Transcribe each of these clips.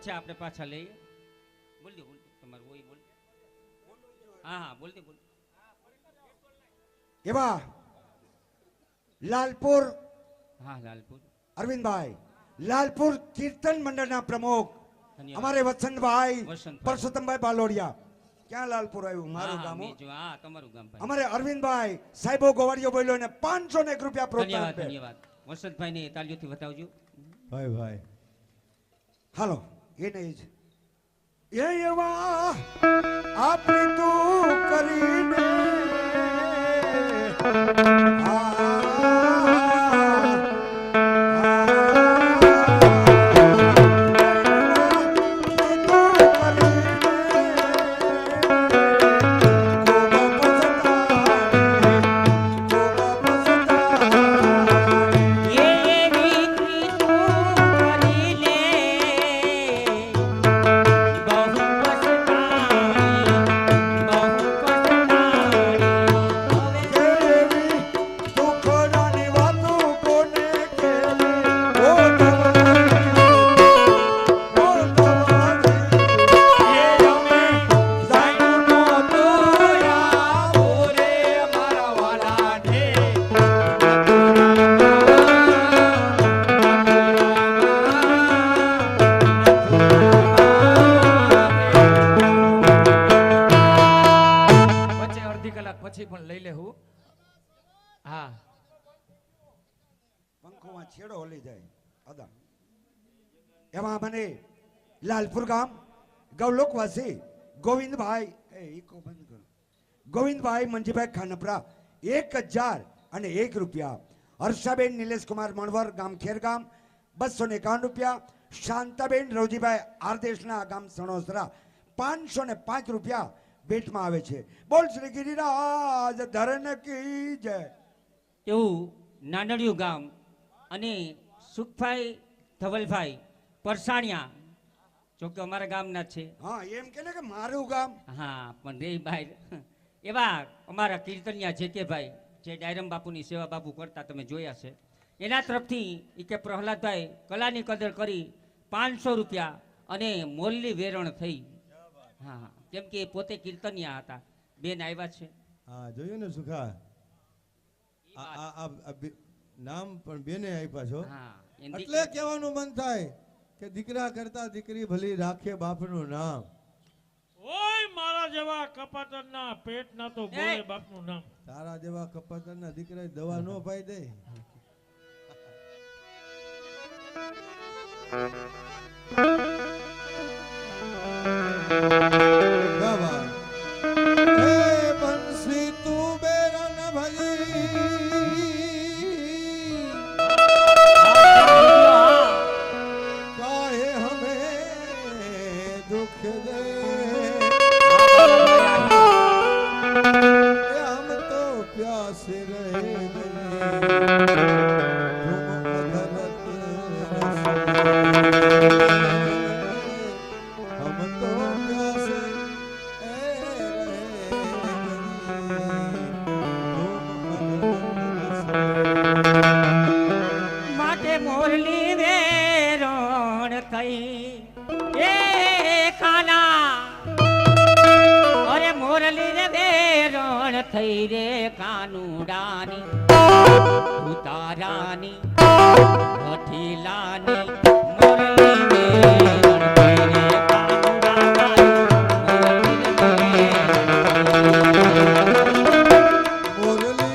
પછી આપણે પાછા લઈએ. બોલ દો તમારું હોય બોલ. હા હા બોલ દે બોલ. એવા લાલપુર હા લાલપુર અરવિંદભાઈ લાલપુર કીર્તન મંડળના પ્રમુખ ધન્યવાદ. અમારે વસંતભાઈ વસંતભાઈ. પરસોત્તમભાઈ બાલોડિયા. ક્યાં લાલપુર આવ્યું હા, મારું હા, ગામ હો. બીજું, હા તમારું ગામ ભાઈ. અમારે અરવિંદભાઈ સાહેબો ગોવાળીઓ બોલ્યો ને 501 રૂપિયા પ્રોત્સાહન ધન્યવાદ આપે. ધન્યવાદ. વસંતભાઈ ને તાલીઓથી બતાવજો. ભાઈ ભાઈ હાલો એ નહીં જ એ એવા આપણી તું કરીને પછી પણ લઈ લેવું. હા પંખોમાં છેડો હલી જાય અદા. એમાં મને લાલપુર ગામ ગૌલોકવાસી ગોવિંદભાઈ ઈકો બંધ કરો ગોવિંદભાઈ મંજીભાઈ ખાનપરા 1001 રૂપિયા. હર્ષાબેન નિલેશકુમાર મણવર ગામ ખેરગામ 251 રૂપિયા. શાંતાબેન રવજીભાઈ આરદેશના ગામ સણોસરા 505 રૂપિયા ભેટમાં આવે છે. બોલ શ્રી ગિરિરાજ ધરણ કી જય. એવું નાનડિયું ગામ અને સુખભાઈ ધવલભાઈ પરસાણિયા જોકે અમારા ગામના જ છે. હા એમ કે ને કે મારું ગામ. હા પણ રે ભાઈ એવા અમારા કીર્તનિયા જે કે ભાઈ જે ડાયરમ બાપુની સેવા બાપુ કરતા તમે જોયા છે એના તરફથી એ કે પ્રહલાદભાઈ કલાની કદર કરી 500 રૂપિયા અને મોલની વેરણ થઈ. હા હા કેમ કે પોતે કીર્તનિયા હતા. બેન આવ્યા છે. હા જોયું ને સુખા નામ પણ બેને આપ્યા છો. હા એટલે કહેવાનું મન થાય કે દીકરા કરતા દીકરી ભલી રાખે બાપનું નામ. ઓય મારા જેવા કપાતરના પેટ ના તો બોલે બાપનું નામ. તારા જેવા કપાતરના દીકરા દવા નો પાઈ દે. બંસી તું બેરન ભજી કાહે હમે દુખ દે हम तो प्यास रहे हम तो प्यास માટે મોરલી વેરણ થઈ એ ખાના અરે મોરલી રે વેરણ થઈ રે કાનુડાની ઉતારાની વઠીલાની મોરલી વેરણ થઈ રે કાનુડાની મોરલી મોરલી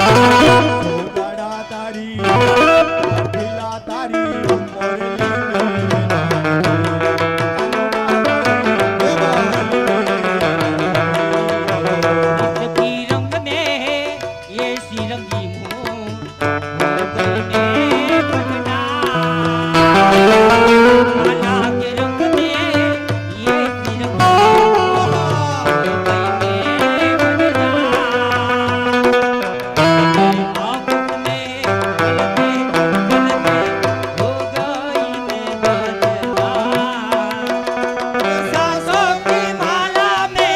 સોગાડા તારી ઢીલા તારી की रंग में ये सी रंगी हूँ गल में बदना काला के रंग में ये सी रंगी हूँ गल में बदना आँखों में गलते गलते हो गई मैं बदना सांसों की माला में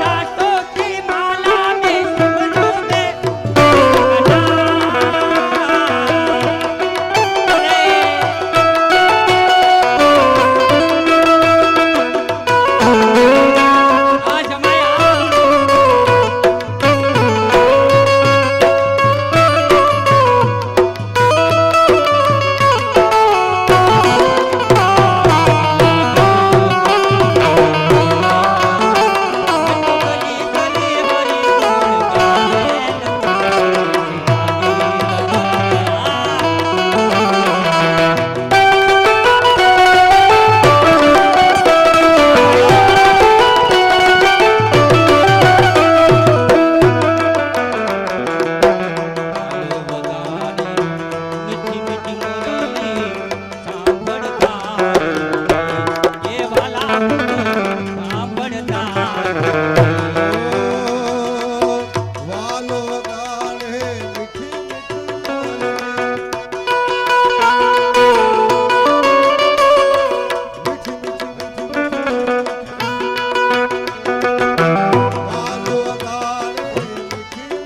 दांतों की माला में सपनों में आज हमारे मीठी मीठी मुरली सांभळता ये वाला सांभळता વાલો ગાળે મીઠી વાલો ગાળે મીઠી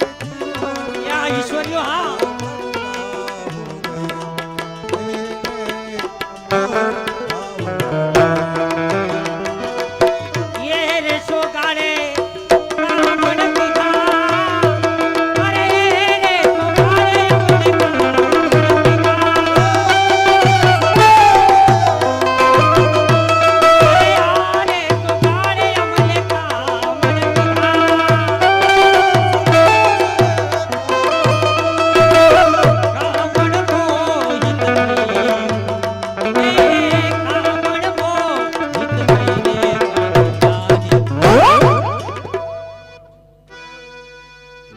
या ईश्वरियो हाँ ये रे सोगाड़े कामण पिता अरे रे सोगाड़े मुझे कामण पिता अरे यारे सोगाड़े अमले कामण पिता कामण को हित नहीं कामण को हित नहीं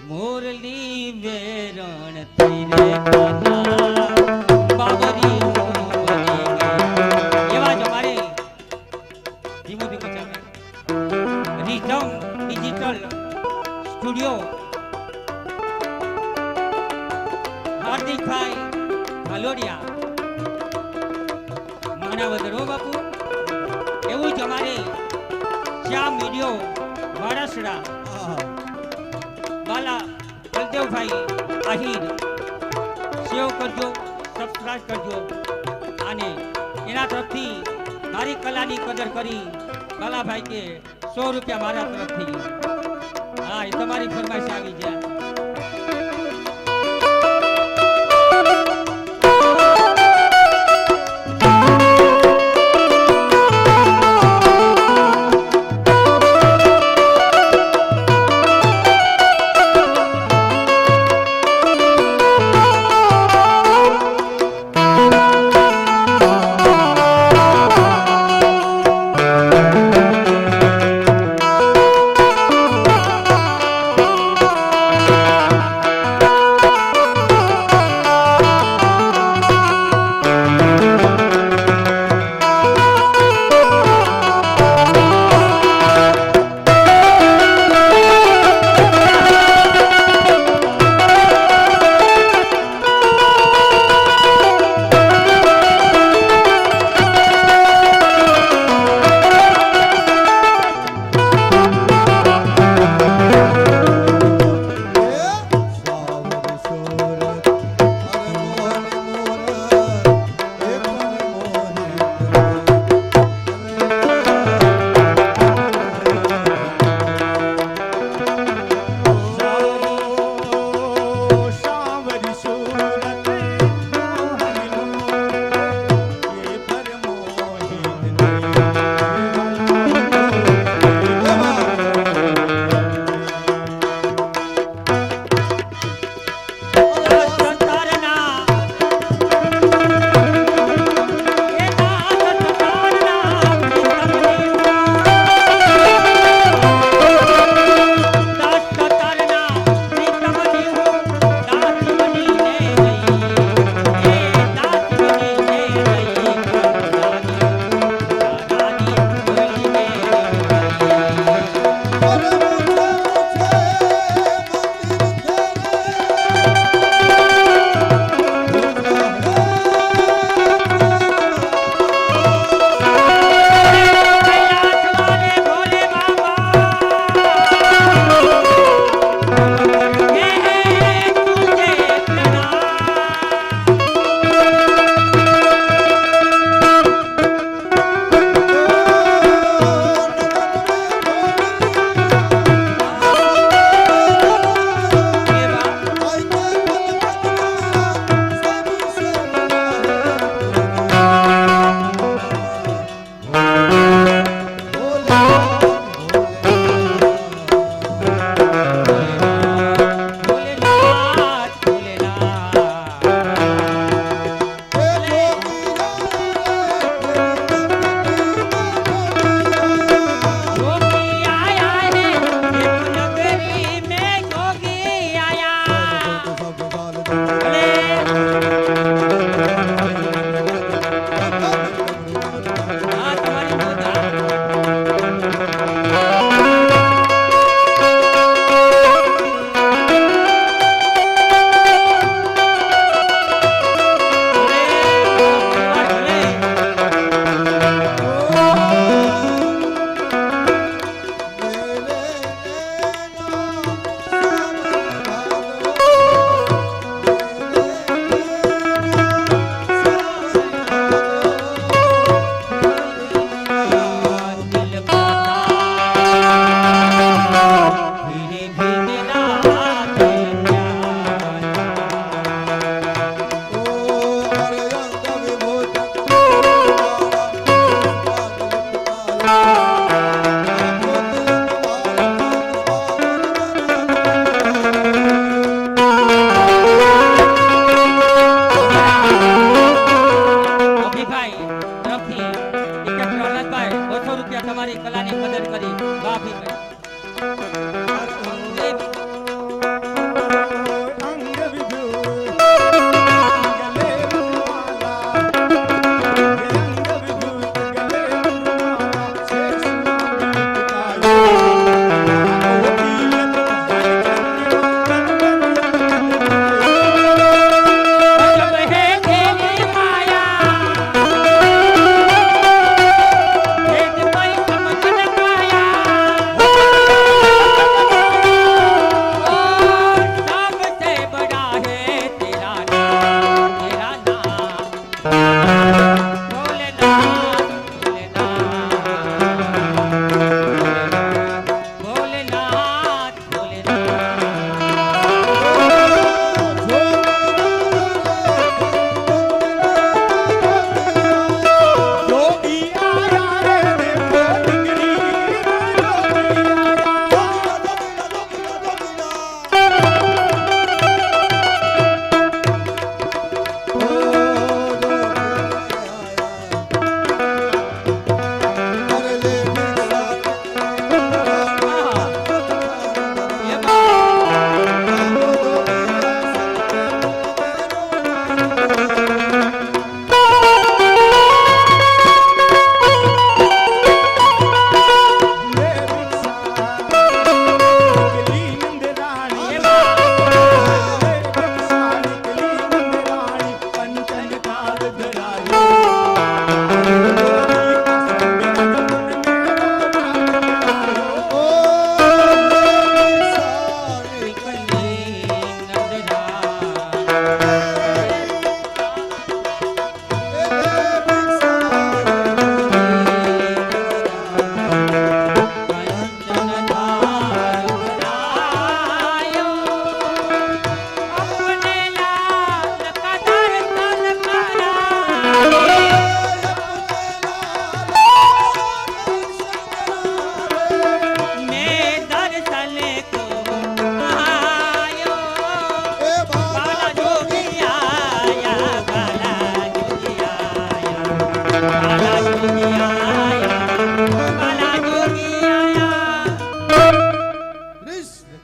मुरली वेरण तेरे काना बाबरी मोरी એવા જ અમારે ધીમું ધીમું ચાલે રીધમ ડિજિટલ સ્ટુડિયો હાર્દિકભાઈ હલોડિયા માણાવદર હો બાપુ એવું જ અમારે શ્યામ વિડિયો વાડાસડા બાલા બલદેવભાઈ આહિર સેવ કરજો સબસ્ક્રાઇબ કરજો અને એના તરફથી મારી કલાની કદર કરી બાલાભાઈ કે 100 રૂપિયા મારા તરફથી હા એ તમારી ફરમાઈશ આવી જાય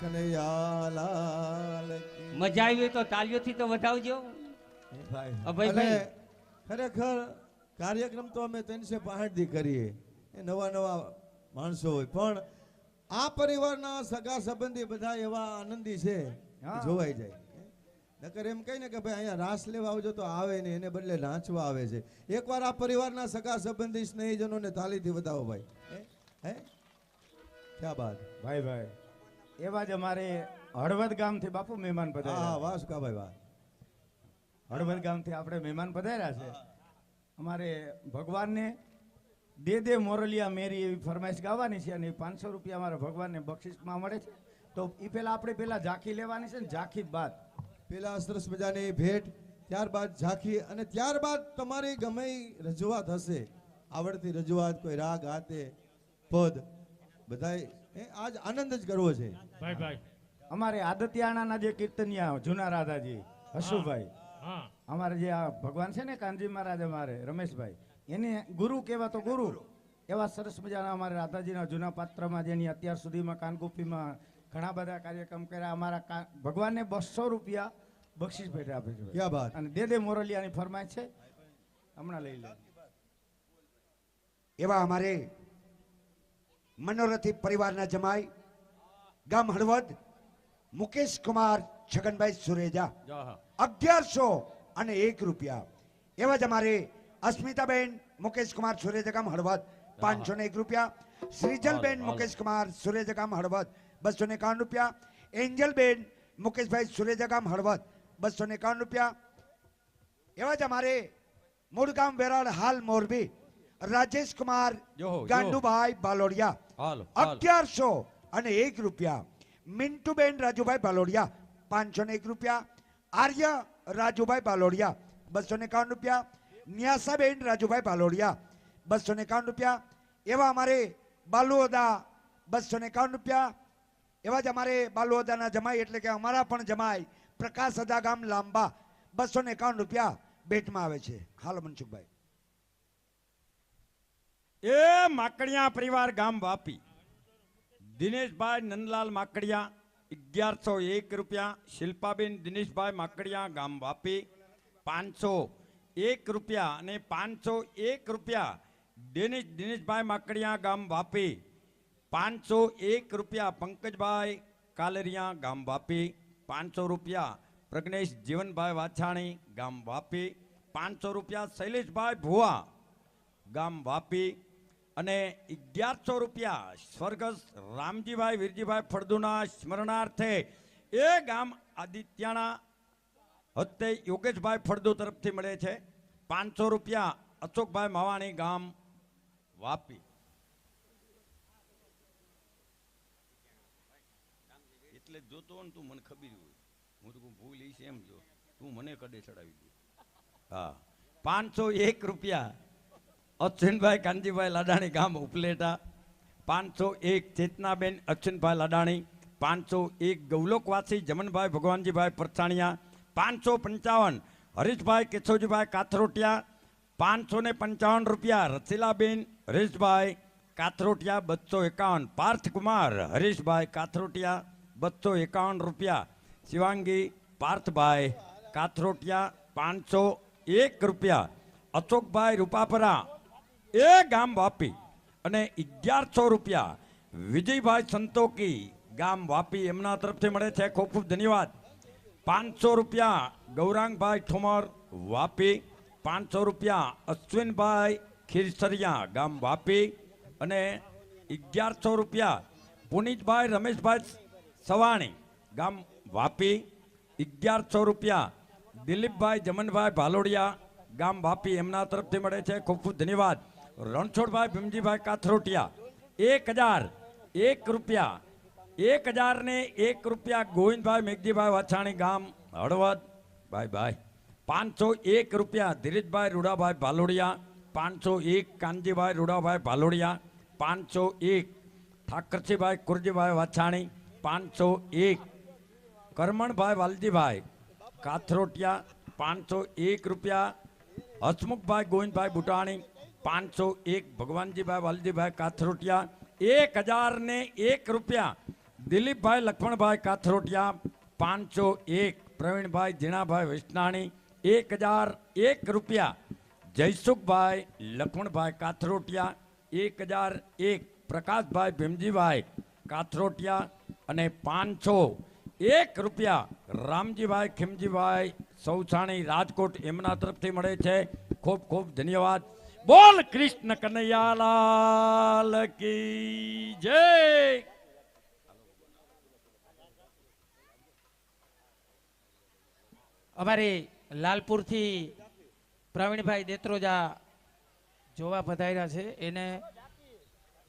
કનૈયા લાલ કી. મજા આવી હોય તો તાલીઓથી તો વધાવજો ભાઈ અભયભાઈ. અને ખરેખર કાર્યક્રમ તો અમે 365 દી કરીએ, એ નવા નવા માણસો હોય, પણ આ પરિવારના સગા સંબંધી બધા એવા આનંદી છે કે જોવાઈ જાય. નકર એમ કહી ને કે ભાઈ અહીંયા રાસ લેવા આવજો તો આવે નહીં, એને બદલે નાચવા આવે છે. એકવાર આ પરિવારના સગા સંબંધી સ્નેહીજનોને તાલીથી વધાવો ભાઈ. હે ક્યાં બાત. ભાઈ ભાઈ એવા જ અમારે હળવદ ગામથી બાપુ મહેમાન હા પધાર્યા. વાહ સુકાભાઈ વાહ. હળવદ ગામથી આપણે મહેમાન પધાર્યા છે. અમારે ભગવાનને દે મોરલિયા મેરી એવી ફરમાઈશ ગાવાની છે, અને 500 રૂપિયા અમારા ભગવાનને બક્ષિસમાં મળે છે. તો એ પેલા આપણે પેલા ઝાંખી લેવાની છે ને, ઝાંખી બાદ પેલા સરસ મજાની ભેટ, ત્યારબાદ ઝાંખી, અને ત્યારબાદ તમારી ગમે ઈ રજૂઆત હશે, આવડતી રજૂઆત, કોઈ રાગ હાતે પદ, બધાય આજ આનંદ જ કરવો છે. ભાઈ ભાઈ અમારે આદતિયાણાના જે કીર્તનિયા જૂના રાધાજી હસુભાઈ, હા અમારે જે આ ભગવાન છે ને કાનજી મહારાજ, અમારે રમેશભાઈ, એને ગુરુ કહેવા તો ગુરુ એવા સરસ મજાના અમારે રાધાજીના જૂના પાત્રમાં, જેની અત્યાર સુધીમાં કાનગોપીમાં ઘણા બધા કાર્યક્રમ કર્યા. અમારા ભગવાનને 200 રૂપિયા બક્ષિસ ભેટ આપે છે. ક્યાં બાત. અને દે મોરલિયાની ફરમાઈશ છે, હમણાં લઈ લે. એવા અમારે મનોરથી પરિવારના જમાઈ ગામ હળવદ મુકેશ કુમાર છગનભાઈ સુરેજા 1101 રૂપિયા. એવા જ અમારે અસ્મિતાબેન મુકેશ કુમાર સુરેજા ગામ હળવદ 501 રૂપિયા. શ્રીજલબેન મુકેશ કુમાર સુરેજા ગામ હળવદ 251 રૂપિયા. એન્જલબેન મુકેશભાઈ સુરેજા ગામ હળવદ 251 રૂપિયા. એવા જ અમારે મૂળ ગામ વેરાળ હાલ મોરબી રાજેશ કુમાર ગાંડુભાઈ બાલોડિયા 1101 રૂપિયા. મિન્ટુબેન રાજુભાઈ બાલોડિયા 501 રૂપિયા. આર્ય રાજુભાઈ બાલોડિયા 251 રૂપિયા. ન્યાસાબેન રાજુભાઈ બાલોડિયા 251 રૂપિયા. એવા અમારે બાલુઓદા 251 રૂપિયા. એવા જ અમારે બાલુઓદાના જમાઈ એટલે કે અમારા પણ જમાઈ પ્રકાશ અદા ગામ લાંબા 251 રૂપિયા ભેટમાં આવે છે. હાલો મનસુખભાઈ. એ માકડિયા પરિવાર ગામ વાપી દિનેશભાઈ નંદલાલ માકડિયા 1101 રૂપિયા. શિલ્પાબેન દિનેશભાઈ માકડિયા ગામ વાપી 501 રૂપિયા. અને 501 રૂપિયા દિનેશભાઈ માકડિયા ગામ વાપી 501 રૂપિયા. પંકજભાઈ કાલરિયા ગામ વાપી 500 રૂપિયા. પ્રજ્ઞેશ જીવનભાઈ વાછાણી ગામ વાપી 500 રૂપિયા. શૈલેષભાઈ ભુવા ગામ વાપી અને 1100 રૂપિયા સ્વર્ગસ્થ રામજીભાઈ વીરજીભાઈ ફળદુના સ્મરણાર્થે એ ગામ આદિત્યાણા હસ્તે યોગેશભાઈ ફળદુ તરફથી મળે છે 500 રૂપિયા. અશોકભાઈ માવાણી ગામ વાપી. એટલે જોતો ને તું મને ખબર હોય, હું તો ભૂલ છે એમ જો તું મને કડે ચડાવી દે. હા 501 રૂપિયા. અશ્વિનભાઈ કાનજીભાઈ લાડાણી ગામ ઉપલેટા 501. ચેતનાબેન અશ્વિનભાઈ લાડાણી 501. ગૌલોકવાસી જમનભાઈ ભગવાનજીભાઈ પરસાણિયા 555. હરીશભાઈ કેશવજીભાઈ કાથરોટિયા 555 રૂપિયા. રસીલાબેન હરીશભાઈ કાથરોટિયા 251. પાર્થકુમાર હરીશભાઈ કાથરોટિયા 251 રૂપિયા. શિવાંગી પાર્થભાઈ કાથરોટિયા 501 રૂપિયા. અશોકભાઈ રૂપાપરા એ ગામ વાપી અને 1100 રૂપિયા. વિજયભાઈ સંતોકી ગામ વાપી એમના તરફથી મળે છે, ખૂબ ખૂબ ધન્યવાદ. 500 રૂપિયા. ગૌરાંગભાઈ ઠોમર વાપી 500 રૂપિયા. અશ્વિનભાઈ ખીરસરિયા ગામ વાપી અને 1100 રૂપિયા. પુનિતભાઈ રમેશભાઈ સવાણી ગામ વાપી 1100 રૂપિયા. દિલીપભાઈ જમનભાઈ ભાલોડિયા ગામ વાપી એમના તરફથી મળે છે, ખૂબ ખૂબ ધન્યવાદ. રણછોડભાઈ ભીમજીભાઈ કાથરોટિયા 1001 રૂપિયા. 1001 રૂપિયા. ગોવિંદભાઈ મેઘજીભાઈ વાછાણી ગામ હળવદ ભાઈ ભાઈ 501 રૂપિયા. ધીરજભાઈ રૂડાભાઈ ભાલોડિયા 501. કાનજીભાઈ રૂડાભાઈ ભાલોડિયા 501. ઠાકરસિંહભાઈ કુરજીભાઈ વાછાણી 501. કરમણભાઈ વાલજીભાઈ કાથરોટિયા 501 રૂપિયા. હસમુખભાઈ ગોવિંદભાઈ બુટાણી 501. ભગવાનજીભાઈ વાલજીભાઈ કાથરોટિયા 1001 રૂપિયા. દિલીપભાઈ લક્ષ્મણભાઈ કાથરોટિયા 501, પ્રવીણભાઈ ઝીણાભાઈ વિસનાણી 1001 રૂપિયા, જયસુખભાઈ લક્ષ્મણભાઈ કાથરોટિયા 1001, પ્રકાશભાઈ ભીમજીભાઈ કાથરોટિયા અને 501 રૂપિયા રામજીભાઈ ખીમજીભાઈ સૌછાણી રાજકોટ એમના તરફથી મળે છે. ખૂબ ખૂબ ધન્યવાદ. બોલ કૃષ્ણ કનૈયાલાલ કી જય. અમારે લાલપુરથી પ્રવીણભાઈ દેત્રોજા જોવા પધાર્યા છે. એને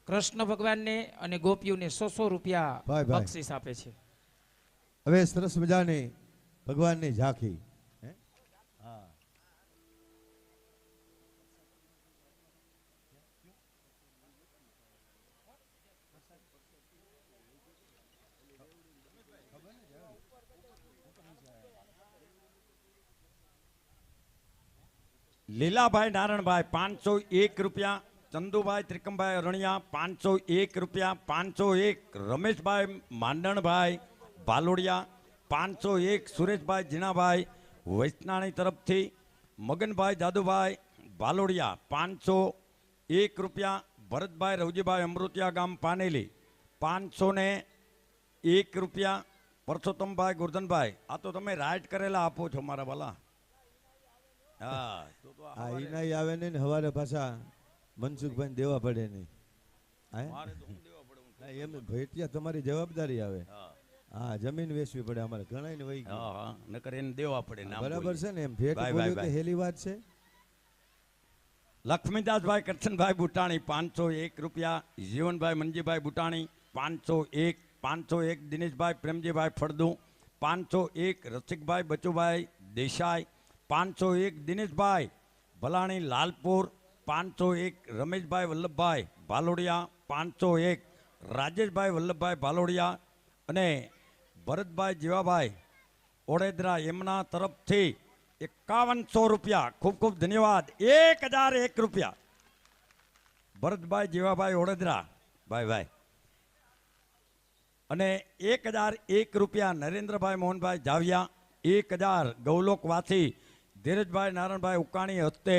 કૃષ્ણ ભગવાનને અને ગોપીઓને 100 રૂપિયા ભાઈ, ભાઈ. બક્ષિસ આપે છે. હવે સરસ મજાની ભગવાનની ઝાંખી. હે? હા. લીલાભાઈ નારણભાઈ 501 રૂપિયા, ચંદુભાઈ ત્રિકમભાઈ અરણિયા 501 રૂપિયા, 501 રમેશભાઈ માંડણભાઈ ભાલોડિયા 501, સુરેશભાઈ ઝીણાભાઈ વૈષ્ણાણી તરફથી, મગનભાઈ જાદુભાઈ ભાલોડિયા 501 રૂપિયા, ભરતભાઈ રવજીભાઈ અમૃતિયા ગામ પાનેલી 501 રૂપિયા, પરસોત્તમભાઈ ગોરધનભાઈ આ તો તમે રાઈટ કરેલા આપો છો મારા વાલા. હા આ ઈનાઈ આવે ને હવારે પાછા મનસુખભાઈ દેવા પડે નહીં. હા? હા, એમ ભેટિયા તમારી જવાબદારી આવે. હા, જમીન વેચવી પડે અમારે ઘણા ને વહી ગયું. હા નકર એને દેવા પડે નામ બરાબર બોલી. છે ને એમ ભેટ ભાઈ, બોલ્યું ભાઈ, કે હેલી વાત છે. લક્ષ્મીદાસભાઈ કરશનભાઈ બુટાણી 501 રૂપિયા, જીવનભાઈ મનજીભાઈ બુટાણી 501, 501 દિનેશભાઈ પ્રેમજીભાઈ ફળદુ 501, રસિકભાઈ બચુભાઈ દેસાઈ 501, દિનેશભાઈ ભલાણી લાલપુર 501, રમેશભાઈ વલ્લભભાઈ ભાલોડિયા 501, રાજેશભાઈ વલ્લભભાઈ ભાલોડિયા અને ભરતભાઈ જીવાભાઈ ઓડેદરા એમના તરફથી 5100 રૂપિયા. ખૂબ ખૂબ ધન્યવાદ. 1001 રૂપિયા ભરતભાઈ જીવાભાઈ ઓડેદરા ભાઈ ભાઈ અને 1001 રૂપિયા નરેન્દ્રભાઈ મોહનભાઈ જાવિયા, 1000 ગૌલોકવાસી ધીરજભાઈ નારાયણભાઈ ઉકાણી હસ્તે